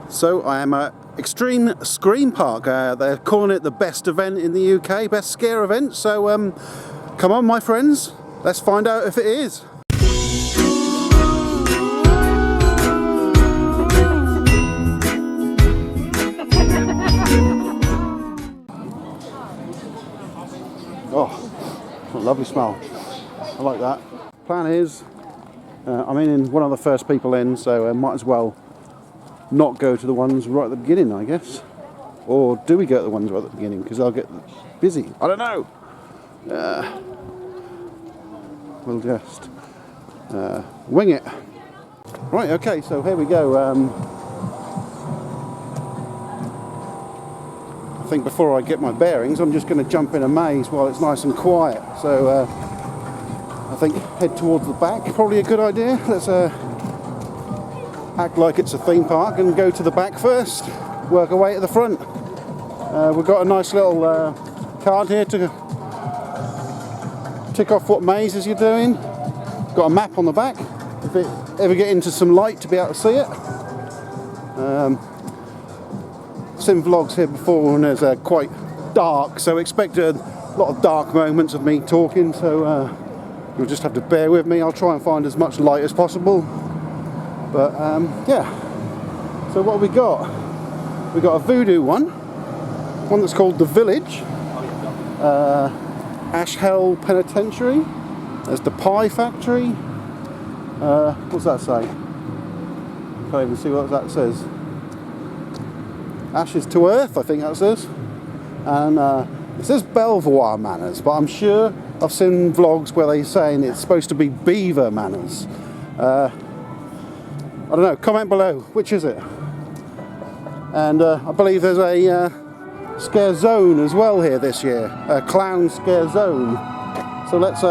So I am at Xtreme Scream Park. They're calling it the best event in the UK, best scare event. So come on, my friends, let's find out if it is. Oh, what a lovely smell. I like that. Plan is, I'm in one of the first people in, so I might as well not go to the ones right at the beginning, I guess. Or do we go to the ones right at the beginning? Because I'll get busy. I don't know. We'll just wing it. Right, okay, so here we go. I think before I get my bearings, I'm just going to jump in a maze while it's nice and quiet. So I think head towards the back, probably a good idea. Let's act like it's a theme park and go to the back first, work our way at the front. We've got a nice little card here to tick off what mazes you're doing. Got a map on the back, if it ever get into some light to be able to see it. Seen vlogs here before and it's quite dark, so expect a lot of dark moments of me talking, so you'll just have to bear with me. I'll try and find as much light as possible. But yeah, so what have we got? We got a voodoo one that's called The Village, Ash Hell Penitentiary, there's the Pie Factory, what's that say? Can't even see what that says. Ashes to Earth, I think that says. And it says Belvoir Manors, but I'm sure I've seen vlogs where they're saying it's supposed to be Beaver Manors. I don't know, comment below, which is it? And I believe there's a scare zone as well here this year, a clown scare zone. So let's,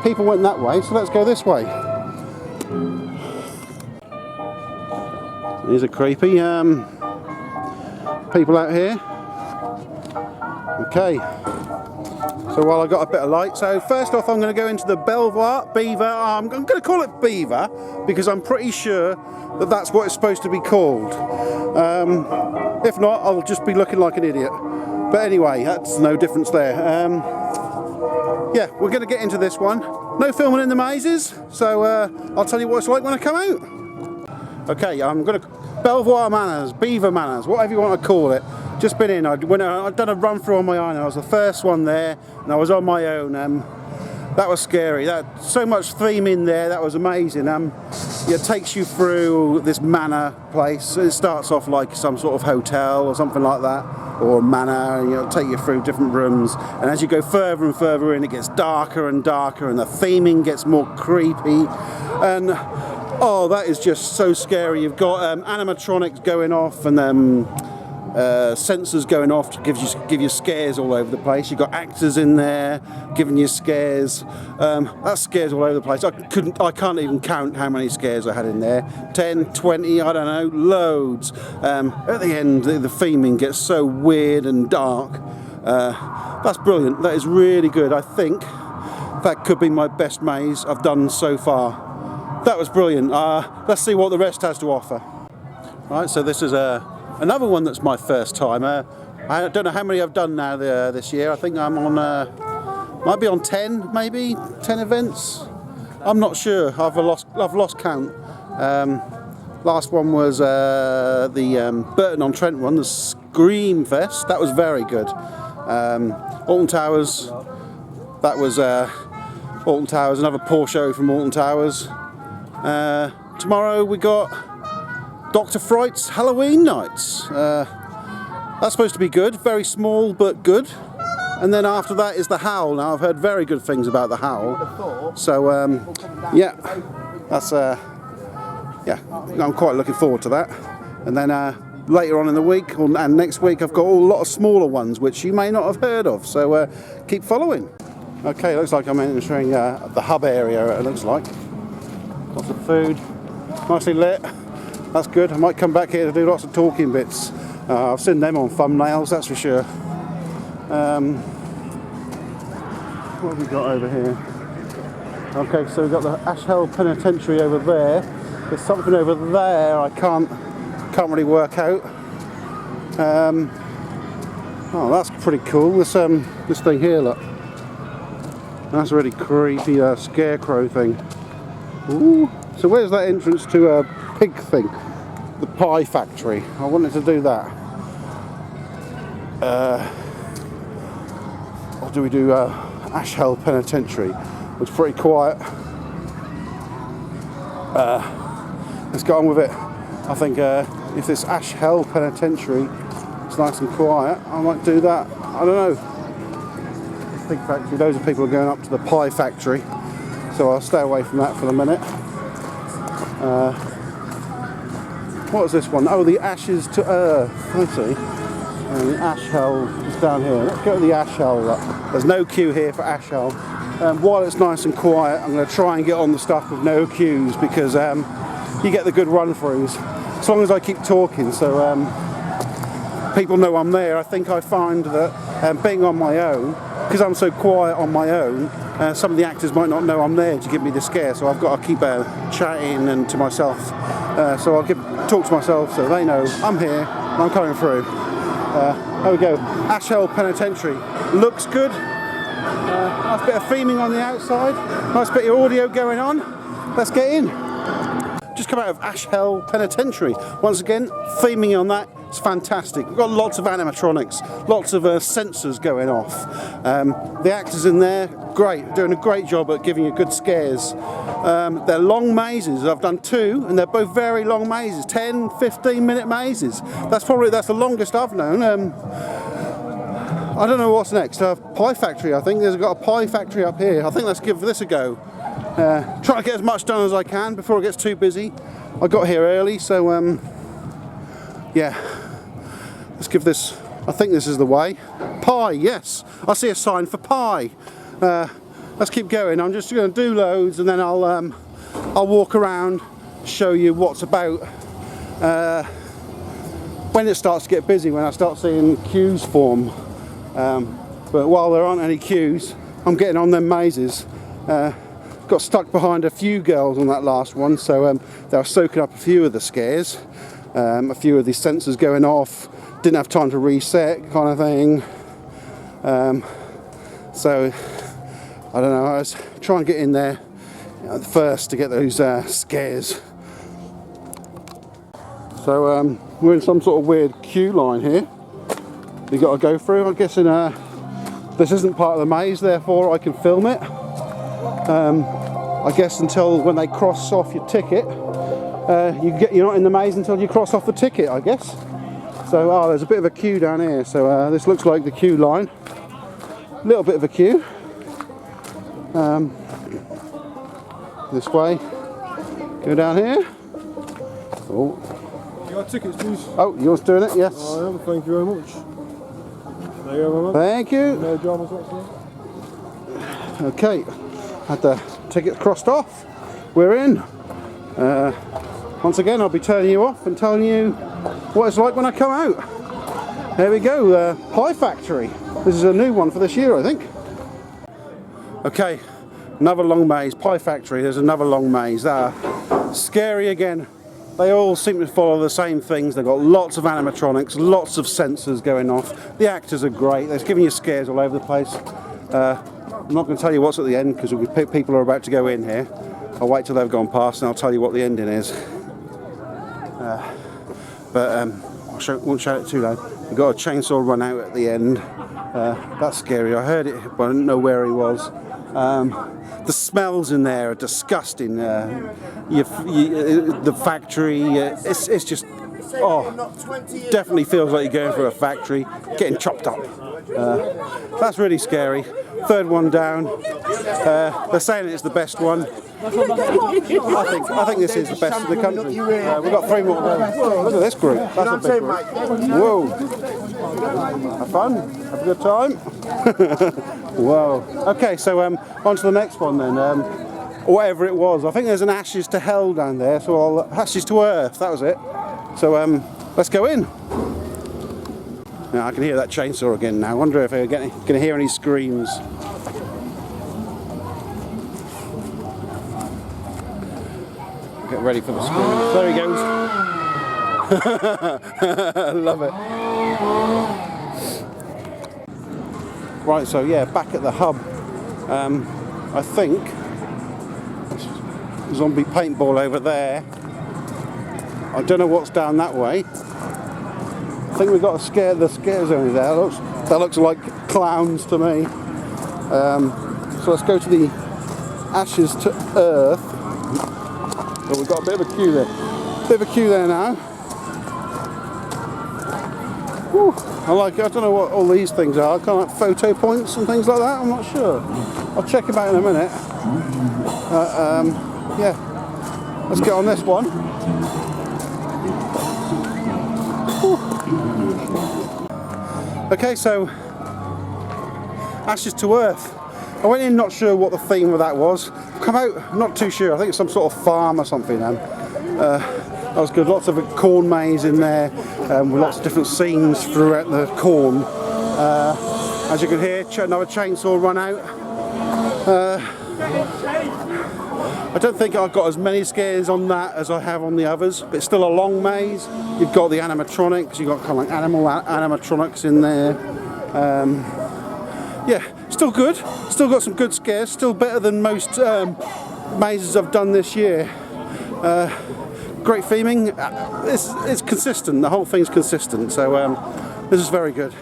people went that way, so let's go this way. These are creepy. People out here. Okay, so while I got a bit of light, so first off I'm going to go into the Belvoir, Beaver, I'm going to call it Beaver because I'm pretty sure that that's what it's supposed to be called. If not, I'll just be looking like an idiot. But anyway, that's no difference there. Yeah, we're going to get into this one. No filming in the mazes, so I'll tell you what it's like when I come out. Okay, I'm going to Belvoir Manors, Beaver Manors, whatever you want to call it. Just been in. I'd done a run through on my own. I was the first one there, and I was on my own. That was scary. So much theme in there. That was amazing. It takes you through this manor place. It starts off like some sort of hotel or something like that, or a manor. And it'll take you through different rooms. And as you go further and further in, it gets darker and darker, and the theming gets more creepy. And oh, that is just so scary. You've got animatronics going off and sensors going off to give you scares all over the place. You've got actors in there giving you scares. That's scares all over the place. I can't even count how many scares I had in there. 10, 20, I don't know, loads. At the end, the theming gets so weird and dark. That's brilliant. That is really good. I think that could be my best maze I've done so far. That was brilliant. Let's see what the rest has to offer. Right, so this is another one that's my first time. I don't know how many I've done now this year. I think I'm on, might be on 10, maybe 10 events. I'm not sure. I've lost count. Last one was the Burton-on-Trent one, the Scream Fest. That was very good. Alton Towers. That was Alton Towers. Another poor show from Alton Towers. Tomorrow we got Dr. Fright's Halloween Nights. That's supposed to be good, very small but good. And then after that is the Howl. Now I've heard very good things about the Howl. So yeah, that's yeah, I'm quite looking forward to that. And then later on in the week and next week I've got a lot of smaller ones which you may not have heard of. So keep following. Okay, looks like I'm entering the hub area. It looks like lots of food, nicely lit. That's good. I might come back here to do lots of talking bits. I've seen them on thumbnails, that's for sure. What have we got over here? Okay, so we've got the Ash Hell Penitentiary over there. There's something over there I can't can't really work out. Oh, that's pretty cool. This thing here, look. That's a really creepy scarecrow thing. Ooh. So where's that entrance to a pig thing? The pie factory. I wanted to do that. Or do we do Ash Hell Penitentiary? It's pretty quiet. Let's get on with it. I think if this Ash Hell Penitentiary is nice and quiet, I might do that. I don't know. Pig factory. Loads of people are going up to the pie factory, so I'll stay away from that for the minute. What is this one? Oh, the Ashes to Earth. I see. And the Ash Hell is down here. Let's go to the Ash Hell. There's no queue here for Ash Hell. While it's nice and quiet, I'm going to try and get on the stuff with no queues, because you get the good run-throughs as long as I keep talking, so people know I'm there. I think I find that being on my own, because I'm so quiet on my own, some of the actors might not know I'm there to give me the scare, so I've got to keep chatting and to myself. So I'll talk to myself so they know I'm here and I'm coming through. There we go. Ash Hell Penitentiary. Looks good. Nice bit of theming on the outside. Nice bit of audio going on. Let's get in. Just come out of Ash Hell Penitentiary. Once again, theming on that. It's fantastic. We've got lots of animatronics, lots of sensors going off. The actors in there, great, doing a great job at giving you good scares. They're long mazes. I've done 2, and they're both very long mazes, 10, 15-minute mazes. That's the longest I've known. I don't know what's next. Pie factory, I think. There's got a pie factory up here. I think let's give this a go. Try to get as much done as I can before it gets too busy. I got here early, so yeah. Let's give this, I think this is the way. Pie, yes. I see a sign for pie. Let's keep going. I'm just going to do loads, and then I'll walk around, show you what's about. When it starts to get busy, when I start seeing queues form. But while there aren't any queues, I'm getting on them mazes. Got stuck behind a few girls on that last one, so they were soaking up a few of the scares. A few of these sensors going off, didn't have time to reset, kind of thing. So I don't know, I was trying to get in there first to get those scares. So we're in some sort of weird queue line here you got to go through. I'm guessing this isn't part of the maze, therefore I can film it. I guess until when they cross off your ticket. You're not in the maze until you cross off the ticket, I guess. So, there's a bit of a queue down here. So this looks like the queue line. A little bit of a queue. This way. Go down here. Oh. You got tickets, please? Oh, yours doing it? Yes. I am. Thank you very much. There you go, man. Thank you. No dramas whatsoever. Okay. Had the ticket crossed off. We're in. Once again, I'll be turning you off and telling you what it's like when I come out. There we go, Pie Factory. This is a new one for this year, I think. Okay, another long maze, Pie Factory. There's another long maze. Scary again. They all seem to follow the same things. They've got lots of animatronics, lots of sensors going off. The actors are great. They're giving you scares all over the place. I'm not going to tell you what's at the end because people are about to go in here. I'll wait till they've gone past and I'll tell you what the ending is. I won't shout it too loud. We've got a chainsaw run out at the end. That's scary. I heard it, but I didn't know where he was. The smells in there are disgusting. The factory, it's just, definitely feels like you're going through a factory, getting chopped up. That's really scary. Third one down. They're saying it's the best one. I think this is the best in the country. We've got 3 more to go. Look at this group. That's a big group. Whoa. Have fun. Have a good time. Whoa. Okay, so on to the next one then. Whatever it was. I think there's an Ashes to Hell down there. So Ashes to Earth. That was it. So let's go in. Now I can hear that chainsaw again now. I wonder if I'm going to hear any screams. Get ready for the screams. There he goes. Love it. Right, so yeah, back at the hub. I think zombie paintball over there. I don't know what's down that way. I think we've got the scare zone there. That looks like clowns to me. So let's go to the Ashes to Earth. So we've got a bit of a queue there. Bit of a queue there now. Whew, I don't know what all these things are. Kind of like photo points and things like that. I'm not sure. I'll check them out in a minute. Yeah, let's get on this one. Whew. Okay, so Ashes to Earth. I went in not sure what the theme of that was. Come out, not too sure. I think it's some sort of farm or something. That was good. Lots of corn maze in there, with lots of different scenes throughout the corn. As you can hear, another chainsaw run out. I don't think I've got as many scares on that as I have on the others, but it's still a long maze. You've got the animatronics, you've got kind of like animal animatronics in there. Yeah, still good. Still got some good scares. Still better than most mazes I've done this year. Great theming. It's consistent. The whole thing's consistent. So this is very good.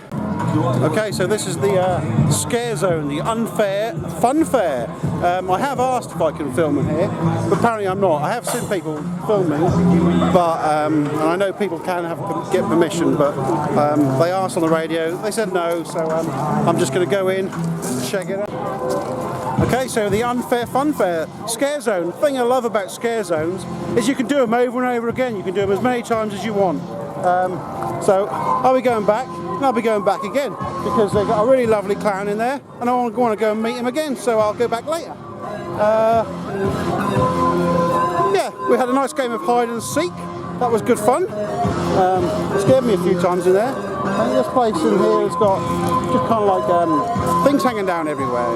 Okay, so this is the scare zone, the unfair fun fair. I have asked if I can film in here, but apparently I'm not. I have seen people filming, but and I know people can get permission, but they asked on the radio. They said no, so I'm just going to go in, check it out. Okay, so the unfair fun fair, scare zone. The thing I love about scare zones is you can do them over and over again. You can do them as many times as you want. So I'll be going back, and I'll be going back again because they've got a really lovely clown in there, and I want to go and meet him again. So I'll go back later. Yeah, we had a nice game of hide and seek. That was good fun. It scared me a few times in there. I think this place in here has got just kind of like things hanging down everywhere.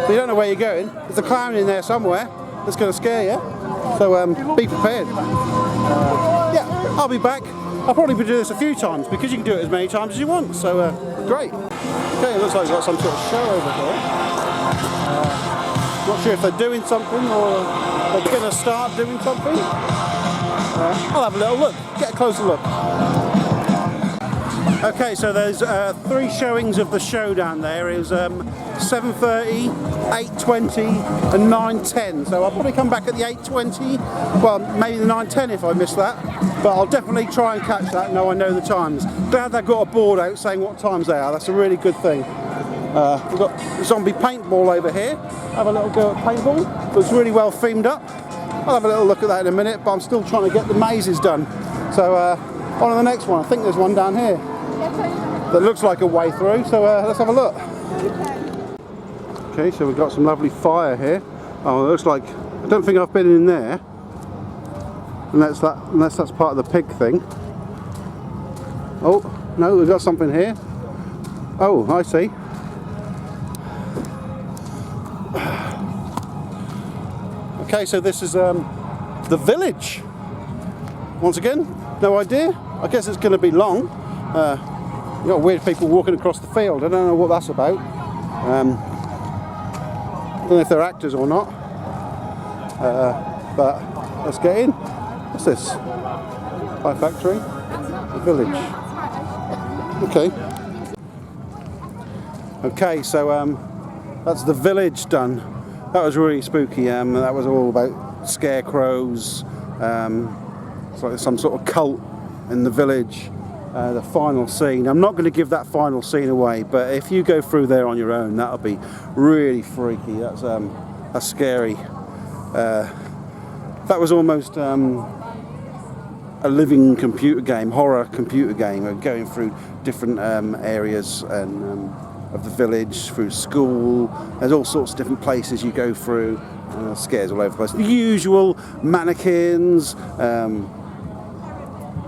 So you don't know where you're going. There's a clown in there somewhere that's going to scare you. So be prepared. Yeah, I'll be back. I'll probably do this a few times because you can do it as many times as you want. So great. Okay, it looks like we've got some sort of show over here. Not sure if they're doing something or they're going to start doing something. I'll have a little look, get a closer look. Okay, so there's 3 showings of the show down there. It was 7:30, 8:20 and 9:10. So I'll probably come back at the 8:20, well maybe the 9:10 if I miss that. But I'll definitely try and catch that now I know the times. Glad they've got a board out saying what times they are. That's a really good thing. We've got zombie paintball over here. Have a little go at paintball. Looks really well themed up. I'll have a little look at that in a minute, but I'm still trying to get the mazes done. So on to the next one. I think there's one down here that looks like a way through, so let's have a look. Okay, so we've got some lovely fire here. Oh, it looks like, I don't think I've been in there, unless that's part of the pig thing. Oh, no, we've got something here. Oh, I see. Okay, so this is the village. Once again, no idea. I guess it's going to be long. You've got weird people walking across the field. I don't know what that's about. I don't know if they're actors or not. But let's get in. What's this? Pie factory? The village. Okay. Okay, so that's the village done. That was really spooky. That was all about scarecrows. It's like some sort of cult in the village. The final scene. I'm not going to give that final scene away, but if you go through there on your own, that'll be really freaky. That's scary. That was almost a living computer game, horror computer game, going through different areas and of the village, through school. There's all sorts of different places you go through. Scares all over the place. The usual mannequins,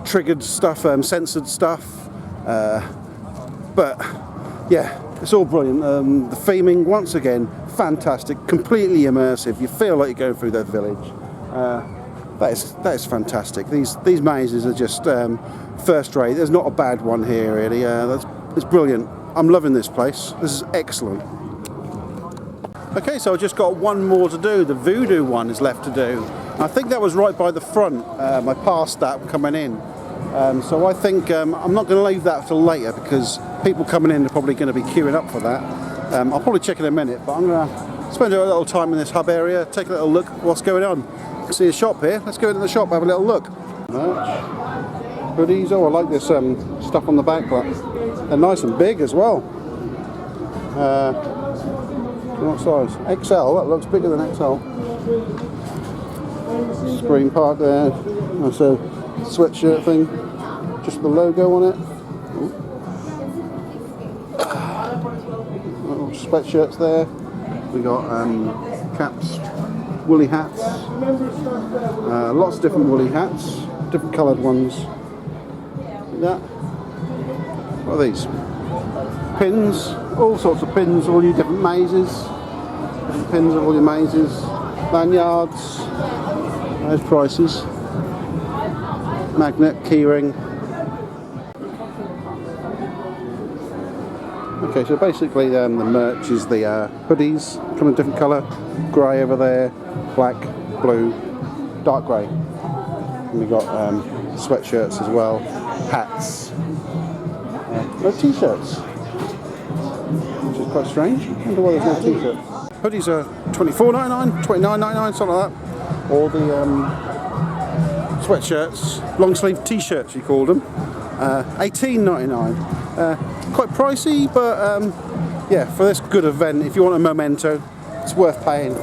triggered stuff, censored stuff. But yeah, it's all brilliant. The theming, once again, fantastic, completely immersive. You feel like you're going through the village. That is fantastic. These mazes are just first rate. There's not a bad one here really. It's brilliant. I'm loving this place. This is excellent. Okay, so I've just got one more to do. The voodoo one is left to do. I think that was right by the front. I passed that coming in. So I think I'm not going to leave that till later because people coming in are probably going to be queuing up for that. I'll probably check in a minute, but I'm going to spend a little time in this hub area, take a little look what's going on. I see a shop here. Let's go into the shop, have a little look. Hoodies. Oh, I like this stuff on the back, but they're nice and big as well. What size? XL. That looks bigger than XL. Scream Park there. That's a sweatshirt thing. Just the logo on it. Little sweatshirts there. We got caps, woolly hats. Lots of different woolly hats. Different coloured ones. Like that. What are these? Pins. All sorts of pins. All your different mazes. Different pins of all your mazes. Lanyards. Those prices. Magnet, keyring. Okay, so basically the merch is the hoodies, come in a different colour, grey over there, black, blue, dark grey. And we got sweatshirts as well, hats, no t-shirts, which is quite strange. I wonder why there's no t-shirts. Hoodies are $24.99, $29.99, something like that. Or the sweatshirts, long sleeve t-shirts you called them, $18.99. Quite pricey, but yeah, for this good event, if you want a memento, it's worth paying.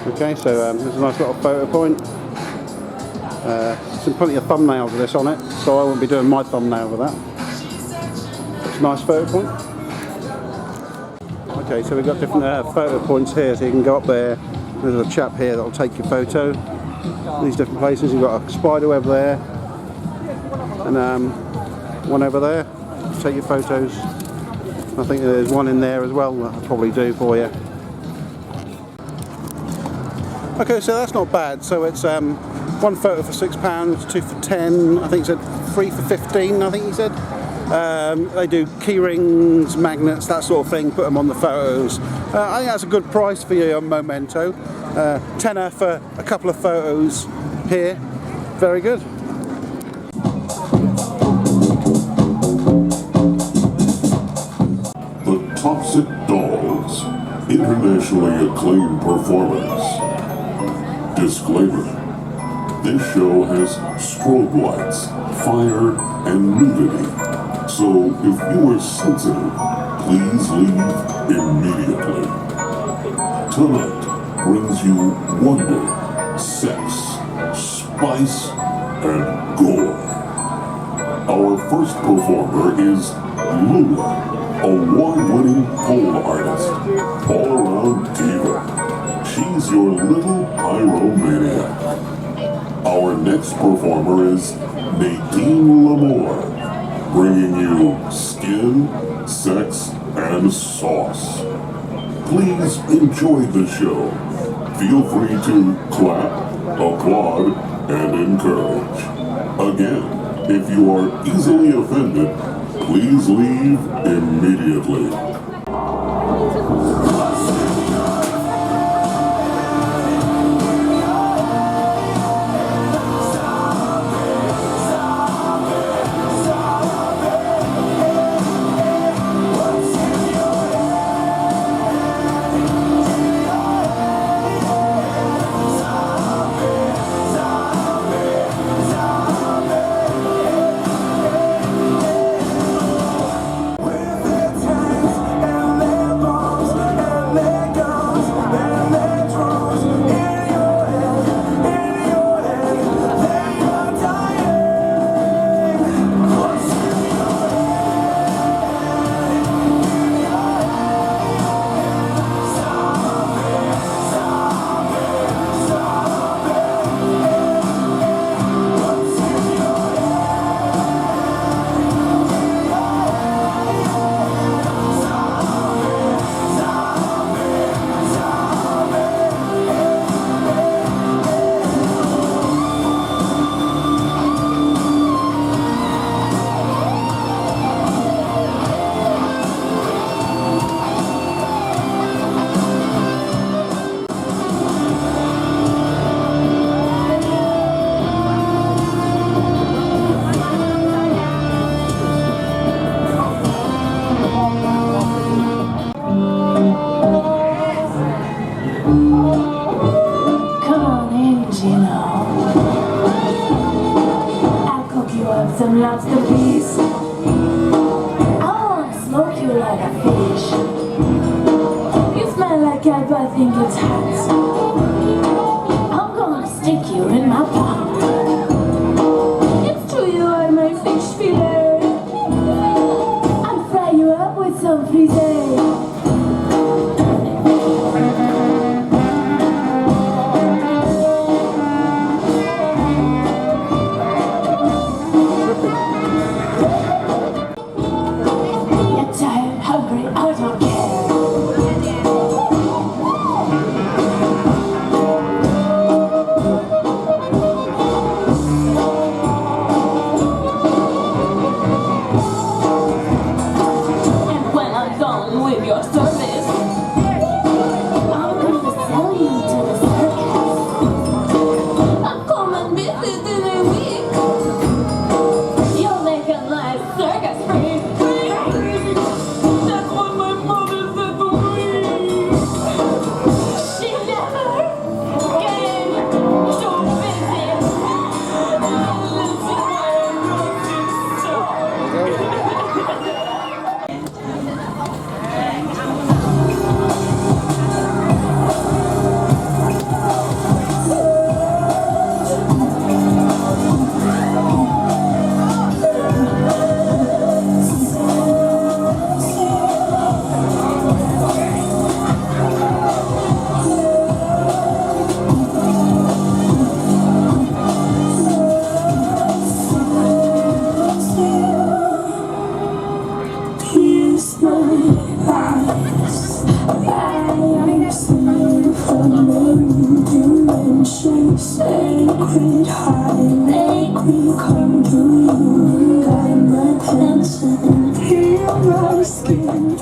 Okay, so there's a nice little photo point. Some plenty of thumbnails of this on it, so I won't be doing my thumbnail with that. It's a nice photo point. Okay, so we've got different photo points here, so you can go up there. There's a chap here that'll take your photo. These different places, you've got a spider web there, and one over there to take your photos. I think there's one in there as well that I'll probably do for you. Okay, so that's not bad. So it's one photo for £6, two for 10. I think he said 3 for 15. I think he said. They do key rings, magnets, that sort of thing. Put them on the photos. I think that's a good price for your memento. Tenner for a couple of photos here. Very good. The Toxic Dolls, internationally acclaimed performers. Disclaimer: this show has strobe lights, fire, and nudity. So if you are sensitive, please leave immediately. Tonight brings you wonder, sex, spice, and gore. Our first performer is Lula, award-winning pole artist, all-around diva. She's your little pyromaniac. Our next performer is Nadine Lamore, bringing you skin, sex, and sauce. Please enjoy the show. Feel free to clap, applaud, and encourage. Again, if you are easily offended, please leave immediately. up some lobster, please. I wanna smoke you like a fish. You smell like cat, but I think it's hot. I'm gonna stick you in my pot. It's true you are my fish fillet. I'll fry you up with some frisee. Sacred heart, make me come to you. Guide my attention, heal my skin.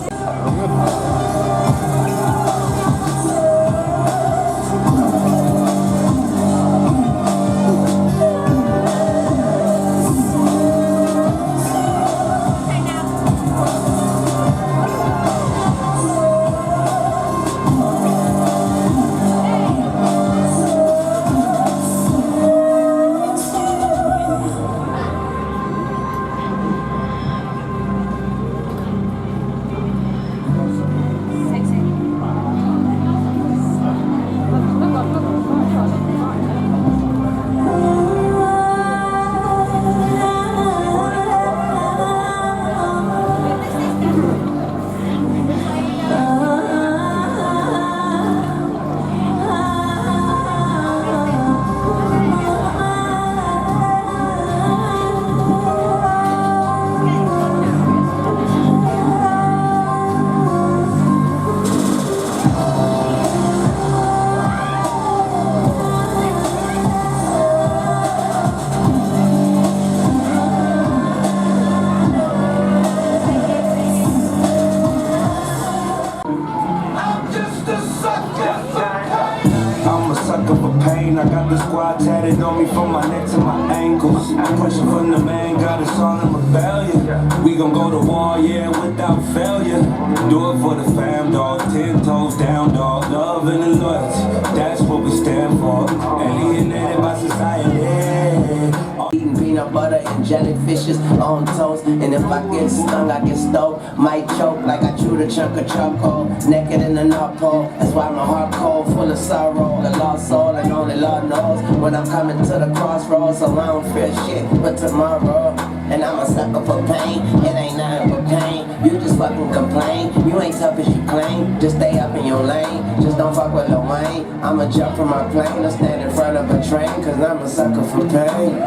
I got the squad tatted on me from my neck to my ankles. Pressure from the man, got us all in rebellion. We gon' go to war, yeah, without failure. Do it for the fam, dog. 10 toes down, dog. Love and the loyalty, that's what we stand for. Alienated by society. Eating peanut butter and jellyfishes on toast. And if I get stung, I get stoked. Might choke like I chewed a chunk of charcoal. Naked in the North Pole. That's why my heart cold, full of sorrow. The lost soul, and only Lord knows when I'm coming to the crossroads. So I don't fear shit but tomorrow. And I'm a sucker for pain. It ain't nothing but pain. You just fucking complain. You ain't tough as you claim. Just stay up in your lane. Just don't fuck with Lil Wayne. I'ma jump from my plane or stand in front of a train. Cause I'm a sucker for pain.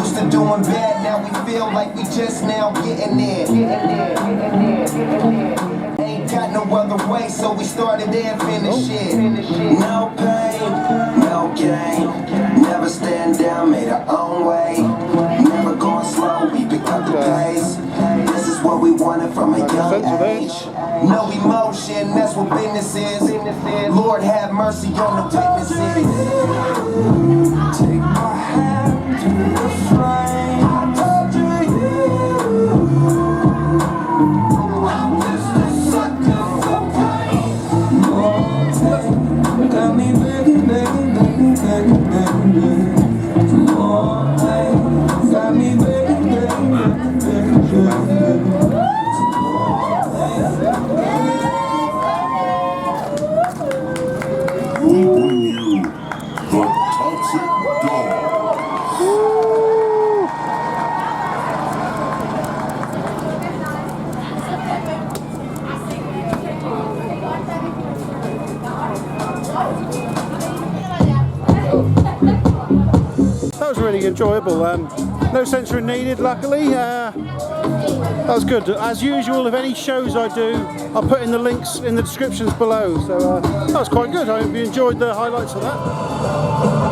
Used to doing bad, now we feel like we just now getting there. Ain't got no other way, so we started and finished it. No pain, no gain. Never stand down, made our own way. Never going slow, we pick up the pace. This is what we wanted from a young age. No emotion, that's what business is. Lord have mercy on the witnesses. Take my hand to the flame. I told you, I'm just a sucker for pain. More pain, got me begging, begging, begging, begging, begging. More pain, got me enjoyable. No censoring needed, luckily. That was good. As usual, if any shows I do, I'll put in the links in the descriptions below. So that was quite good. I hope you enjoyed the highlights of that.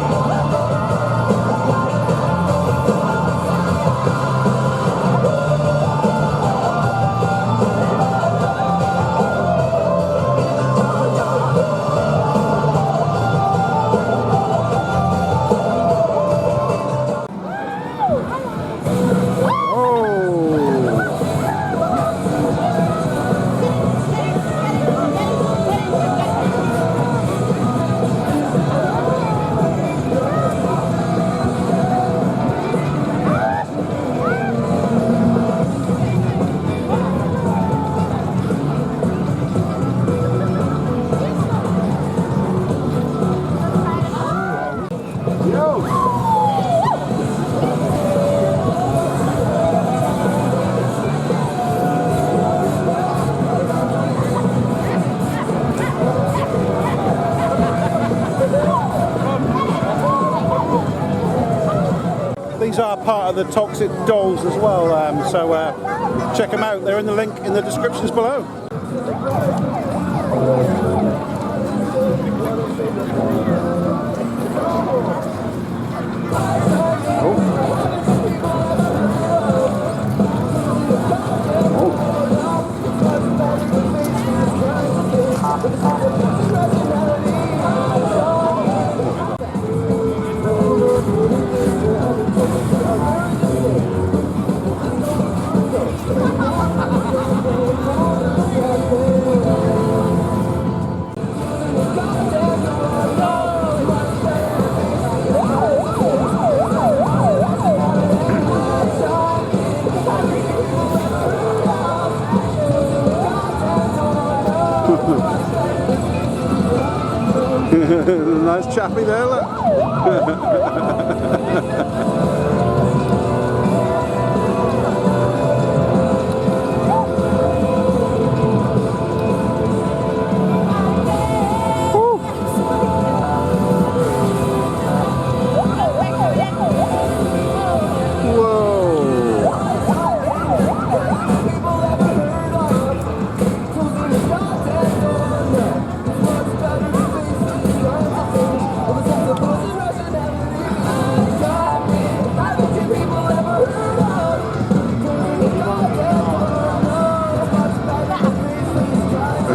These are part of the Toxic Dolls as well, so check them out. They're in the link in the descriptions below. Nice chappy there, look.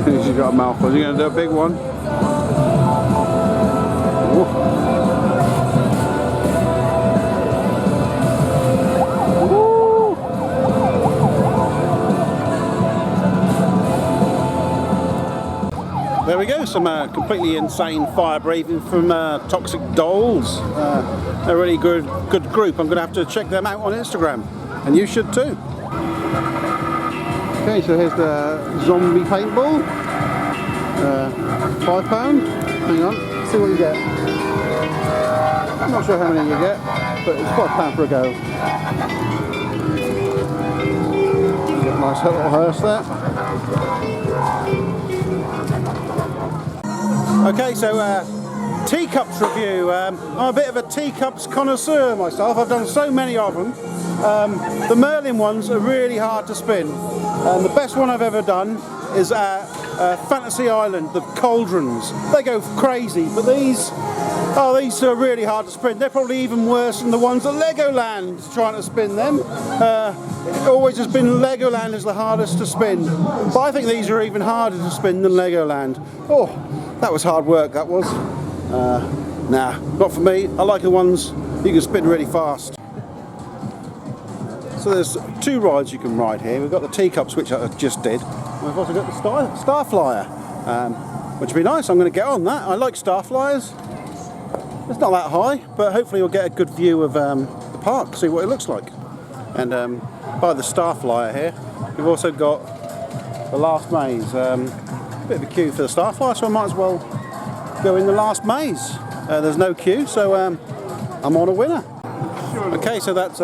She's got a mouthful. You're going to do a big one? There we go, some completely insane fire breathing from Toxic Dolls. A really good group. I'm going to have to check them out on Instagram, and you should too. Okay, so here's the zombie paintball. £5. Hang on, see what you get. I'm not sure how many you get, but it's £5 for a go. Got a nice little hearse there. Okay, so teacups review. I'm a bit of a teacups connoisseur myself. I've done so many of them. The Merlin ones are really hard to spin. The best one I've ever done is Fantasy Island, the cauldrons. They go crazy, but these are really hard to spin. They're probably even worse than the ones at Legoland trying to spin them. It always has been Legoland is the hardest to spin, but I think these are even harder to spin than Legoland. Oh, that was hard work, that was. Nah, not for me. I like the ones you can spin really fast. So there's two rides you can ride here. We've got the teacups, which I just did. We've also got the Star Flyer, which would be nice. I'm going to get on that. I like Star Flyers. It's not that high, but hopefully you'll get a good view of the park, see what it looks like. And by the Star Flyer here, we've also got the last maze. A bit of a queue for the Star Flyer, so I might as well go in the last maze. There's no queue, so I'm on a winner. Okay, so that's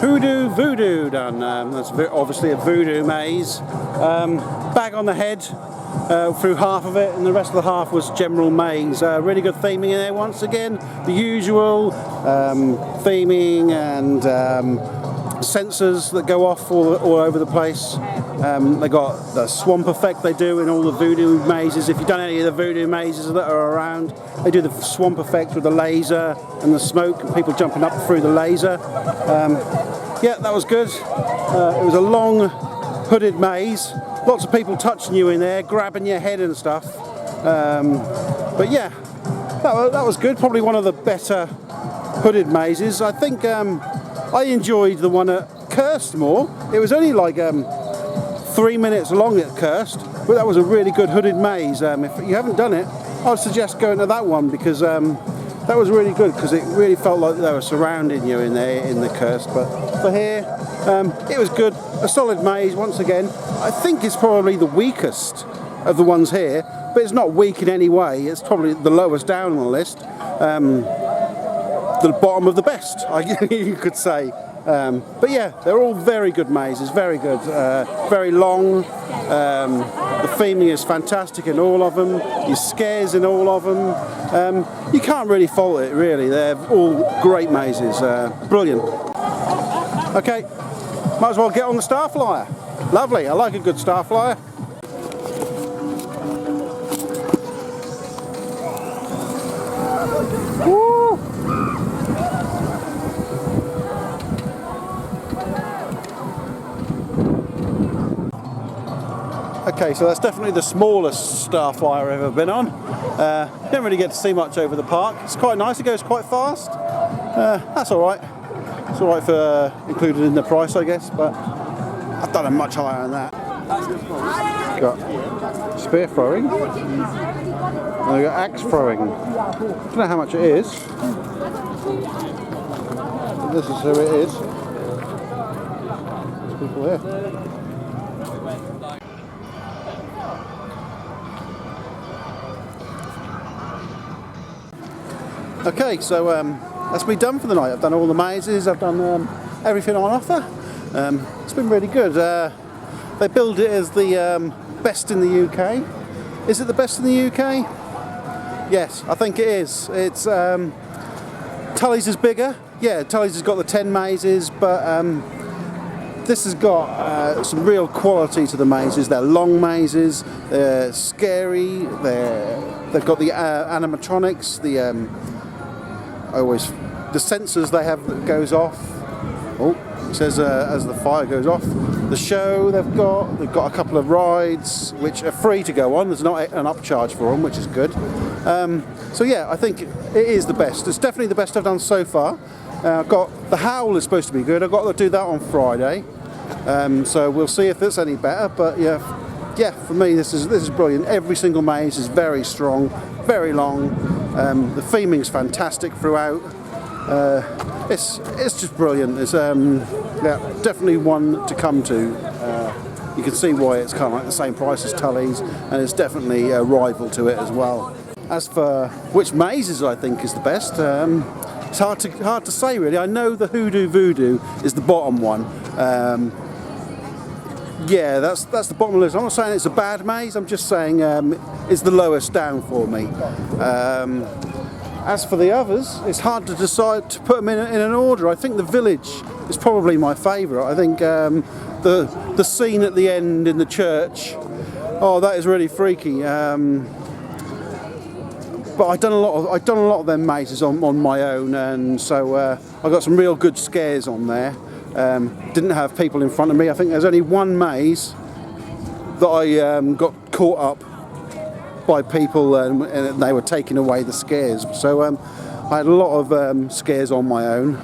Hoodoo Voodoo done. That's obviously a voodoo maze. Bag on the head. through half of it, and the rest of the half was general maze. Really good theming in there once again. The usual theming and sensors that go off all over the place. They got the swamp effect they do in all the voodoo mazes. If you've done any of the voodoo mazes that are around, they do the swamp effect with the laser and the smoke and people jumping up through the laser. Yeah, that was good. It was a long hooded maze. Lots of people touching you in there, grabbing your head and stuff. But yeah, that was good. Probably one of the better hooded mazes. I think I enjoyed the one at Cursed more. It was only like 3 minutes long at Cursed, but that was a really good hooded maze. If you haven't done it, I'd suggest going to that one because that was really good because it really felt like they were surrounding you in there in the Cursed. But for here, it was good. A solid maze once again. I think it's probably the weakest of the ones here, but it's not weak in any way. It's probably the lowest down on the list. The bottom of the best, you could say. But yeah, they're all very good mazes, very good, very long. The theming is fantastic in all of them. Your scares in all of them. You can't really fault it, really. They're all great mazes, brilliant. Okay, might as well get on the Starflyer. Lovely, I like a good Starflyer. Woo! Okay, so that's definitely the smallest Starflyer I've ever been on. Didn't really get to see much over the park. It's quite nice, it goes quite fast. That's alright. It's alright for included in the price, I guess, but I've done it much higher than that. Got spear throwing. And we've got axe throwing. I don't know how much it is. This is who it is. There's people here. Okay, so that's me done for the night. I've done all the mazes, I've done everything on offer. It's been really good. They billed it as the best in the UK. Is it the best in the UK? Yes, I think it is. It's Tully's is bigger. Yeah, Tully's has got the 10 mazes, but this has got some real quality to the mazes. They're long mazes, they're scary, they've got the animatronics, the sensors they have that goes off. Oh, it says as the fire goes off. The show they've got a couple of rides which are free to go on. There's not an upcharge for them, which is good. So yeah, I think it is the best. It's definitely the best I've done so far. I've got the Howl is supposed to be good. I've got to do that on Friday. So we'll see if it's any better. But yeah, for me this is brilliant. Every single maze is very strong, very long. The theming is fantastic throughout. It's just brilliant. It's yeah, definitely one to come to. You can see why it's kind of like the same price as Tully's, and it's definitely a rival to it as well. As for which mazes I think is the best, it's hard to say really. I know the Hoodoo Voodoo is the bottom one. Yeah, that's the bottom of the list. I'm not saying it's a bad maze. I'm just saying it's the lowest down for me. As for the others, it's hard to decide to put them in an order. I think the village is probably my favourite. I think the scene at the end in the church, oh, that is really freaky. But I've done a lot of them mazes on my own, and so I got some real good scares on there. Didn't have people in front of me. I think there's only one maze that I got caught up by people and they were taking away the scares. So I had a lot of scares on my own.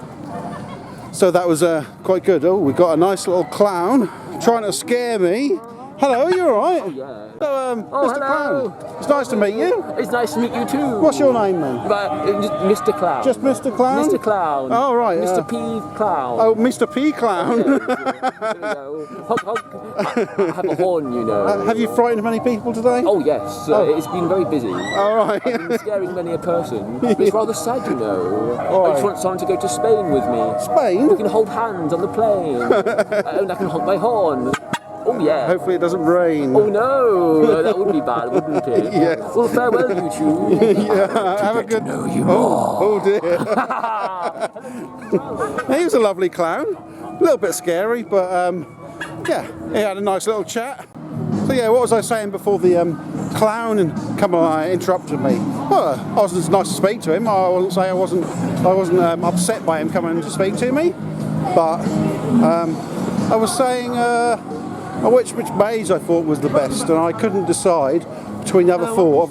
So that was quite good. Oh, we got a nice little clown trying to scare me. Hello, you alright? Oh, yeah. So, Mr. Hello. Clown, it's nice to meet you. It's nice to meet you too. What's your name then? Mr. Clown. Just Mr. Clown? Mr. Clown. Oh, right. Mr. P. Clown. Oh, Mr. P. Clown. There we go. I have a horn, you know. Have you frightened many people today? Oh, yes. It's been very busy. All right. I've been scaring many a person. But it's rather sad, you know. All I just right. want someone to go to Spain with me. Spain? We can hold hands on the plane. And I can hold my horn. Oh yeah. Hopefully it doesn't rain. Oh no, that would be bad, wouldn't it? Yes. Well, farewell, you two. Yeah, have a good. Oh dear. He was a lovely clown. A little bit scary, but yeah, he had a nice little chat. So yeah, what was I saying before the clown and come on interrupted me? Well, I was nice to speak to him. I wouldn't say I wasn't upset by him coming to speak to me, but I was saying which maze I thought was the best, and I couldn't decide between the other four.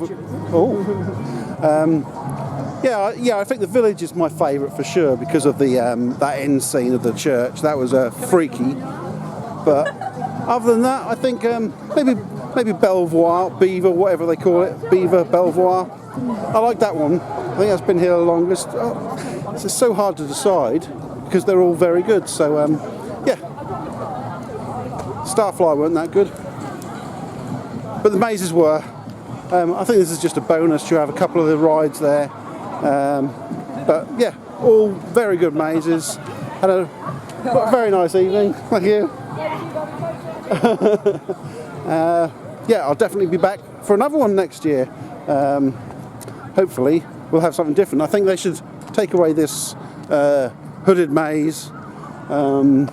Yeah, I think the village is my favourite for sure because of the that end scene of the church. That was freaky. But other than that, I think maybe Belvoir, Beaver, whatever they call it, Beaver, Belvoir. I like that one. I think that's been here the longest. It's just so hard to decide because they're all very good. So yeah, Starfly weren't that good, but the mazes were. I think this is just a bonus to have a couple of the rides there. But yeah, all very good mazes. Had a very nice evening. Thank you. Yeah, I'll definitely be back for another one next year. Hopefully we'll have something different. I think they should take away this hooded maze and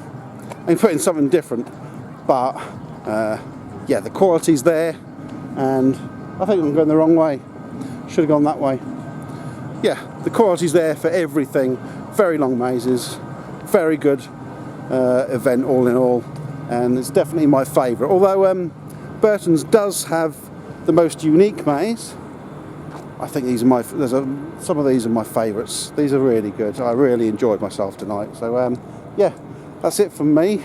put in something different. But yeah, the quality's there, and I think I'm going the wrong way. Should have gone that way. Yeah, the quality's there for everything. Very long mazes, very good event all in all, and it's definitely my favourite. Although Burton's does have the most unique maze, I think these are some of these are my favourites. These are really good. I really enjoyed myself tonight. So yeah, that's it from me.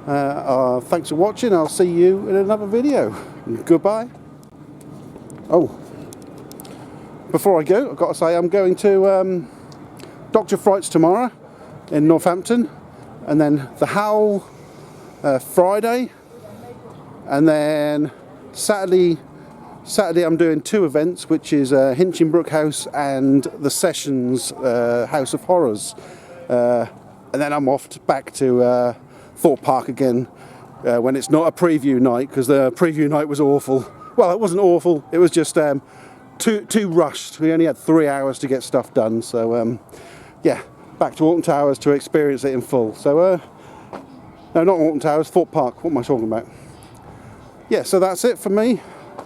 Thanks for watching. I'll see you in another video. Goodbye. Oh. Before I go, I've got to say I'm going to Dr. Fright's tomorrow in Northampton, and then the Howl Friday, and then Saturday I'm doing two events, which is Hinchinbrook House and the Sessions House of Horrors, and then I'm off back to Thorpe Park again when it's not a preview night, because the preview night was awful. Well, it wasn't awful, it was just too rushed. We only had 3 hours to get stuff done, so yeah, back to Alton Towers to experience it in full. So no, not Alton Towers, Thorpe Park. What am I talking about? Yeah, so that's it for me,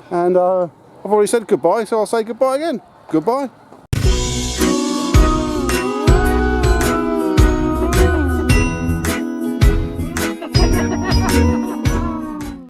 and I've already said goodbye, so I'll say goodbye again. Goodbye.